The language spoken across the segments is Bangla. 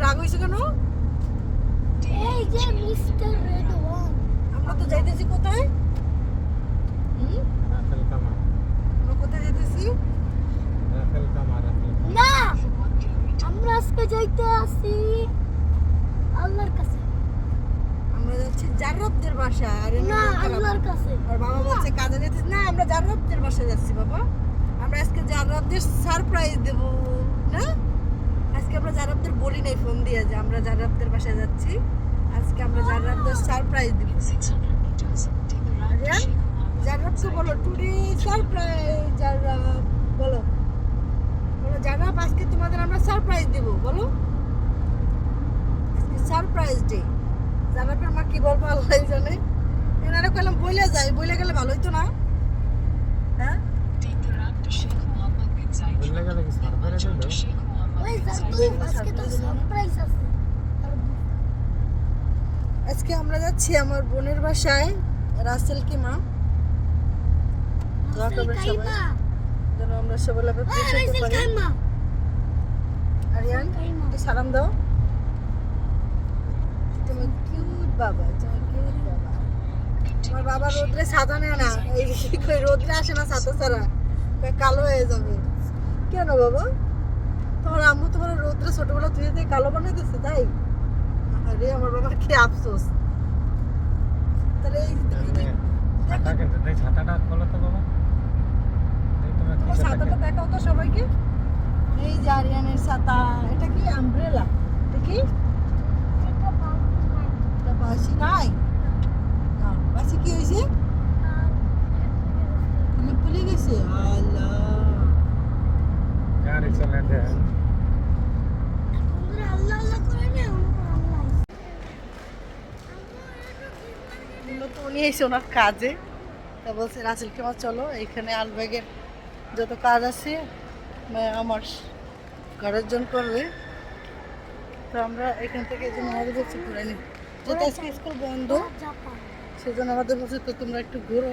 রাগ হইছে কেন? এই যে মিস্টার রেডওয়ান, আমরা তো যাইতেছি কোথায়? রাফেল কামার আমরা কোথায় যাইতেছি? রাফেল কামার না আমরা আজকে যাইতে আসি আল্লাহর কাছে। আমরা যাচ্ছি জাররাবদের বাসা। আরে না আল্লাহর কাছে। আর বাবা বলছে কাজে যেতেছি না, আমরা জাররাবদের বাসায় যাচ্ছি বাবা। আমরা আজকে জাররাবদের সারপ্রাইজ দেব না? আজকে আমরা জাররাবদের বলি নাই ফোন দিয়ে যে আমরা জাররাবদের বাসায় যাচ্ছি। আজকে আমরা জাররাবদের সারপ্রাইজ দেব। আরিয়ান, জাররাবকে বলো টুডে সারপ্রাইজ। জাররাব বলো, বলো জাররাব আজকে তোমাদের আমরা সারপ্রাইজ দেব। বলো আজকে সারপ্রাইজ ডে। জাররাবের মা কি বলবো আল্লাহ জানে। এনারা কইলাম বইলে যাই, বইলে গেলে ভালো হইতো না? হ্যাঁ বললে গেলে কি সার্ভারে দিল ওই জানতো আজকে তো সারপ্রাইজ আছে। আজকে আমরা যাচ্ছি আমার বোনের বাসায়। রাসেল কি মা দোয়া করবেন সবাই যেন আমরা সবাই লোকে পৌঁছাতে পারি। আরিয়ান একটু সালাম দাও। তোমার কিউট বাবা, তোমার কিউট বাবা। আমার বাবা রোদ্রে ছাতা নেয় না, এই কই রোদ্রে আসে না ছাতা ছাড়া, কালো হয়ে যাবে। কেন বাবা? তোমার আম্মু তোমার রোদ্রে ছোটবেলা ধুয়ে দিয়ে কালো বানিয়ে দিচ্ছে তাই? আরে আমার বাবার কি আফসোস। তাহলে এই ছাতা কিন্তু এই ছাতাটা খোলো তো বাবা এই তোমার তোমার কিসে ছাতাটা থাকে দেখাও তো সবাইকে। এই যে আরিয়ানের ছাতা, এটা কি আমব্রেলা? এটা কি? এটা বাসি নাই না, বাসি কি হয়েছে? তুমি ভুলে গেছে? আল্লাহ, গাড়ি চলে দেন আল্লাহ আল্লাহ করে না আল্লাহ। মূলত উনি এসে ওনার কাজে, তা বলছে রাসেলকে মা চলো এখানে আলবাগের যত কাজ আছে আমার ঘরের জন্য করবে। তো আমরা এখান থেকে এই জন্য আমাদের বলছি ঘুরে নিই, যেহেতু আজকে স্কুল বন্ধ জাপান সেজন্য আমাদের বলছে তো তোমরা একটু ঘুরো।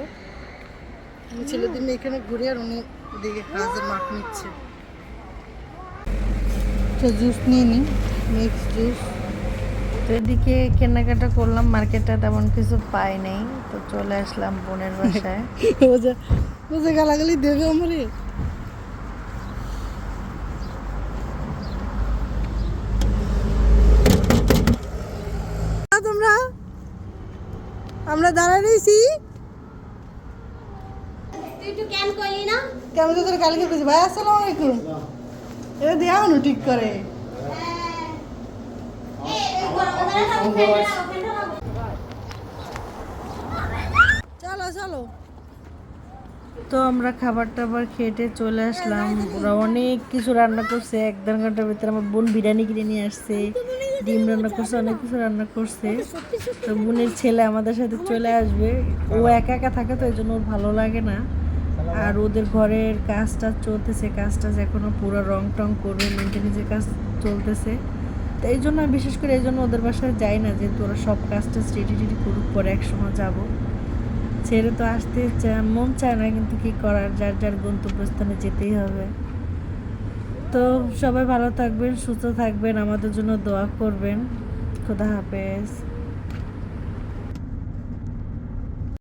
আমি ছেলেদের নিয়ে এখানে ঘুরে আর উনি ওদিকে কাজের মাঠ নিচ্ছে। তো জুস নিয়ে নিই, মিক্স জুস। তো এদিকে কেনাকাটা করলাম, মার্কেটে তেমন কিছু পাই নাই, তো চলে আসলাম বোনের বাসায়। বোঝা বোঝা গালাগালি দেবে আমারে। তোমরা আমরা দাঁড়ায় রয়েছি তুই একটু ক্যান করলি না? কেমন করে কালকে খুঁজি। ভাই আসসালামু আলাইকুম। এটা দেওয়া হলো ঠিক করে। চলো চলো। তো আমরা খাবার টাবার খেটে চলে আসলাম। ওরা অনেক কিছু রান্না করছে, 1-1.5 ঘন্টার ভিতরে আমার বোন বিরিয়ানি কিনে নিয়ে আসছে, ডিম রান্না করছে, অনেক কিছু রান্না করছে। তো বোনের ছেলে আমাদের সাথে চলে আসবে, ও একা একা থাকে তো এই জন্য ওর ভালো লাগে না। আর ওদের ঘরের কাজটা চলতেছে, কাজটা এখনো পুরো রং টং করবে, মেনটেনেন্সের কাজ চলতেছে। তো এই জন্য আমি বিশেষ করে এই জন্য ওদের বাসায় যাই না, যেহেতু ওরা সব কাজটা রেডি করুক, পরে একসময় যাবো। ছেড়ে তো আসতে মন চায় না, কিন্তু কি করার, যার যার গন্তব্যস্থানে যেতেই হবে। তো সবাই ভালো থাকবেন, সুস্থ থাকবেন, আমাদের জন্য দোয়া করবেন। খোদা হাফেজ।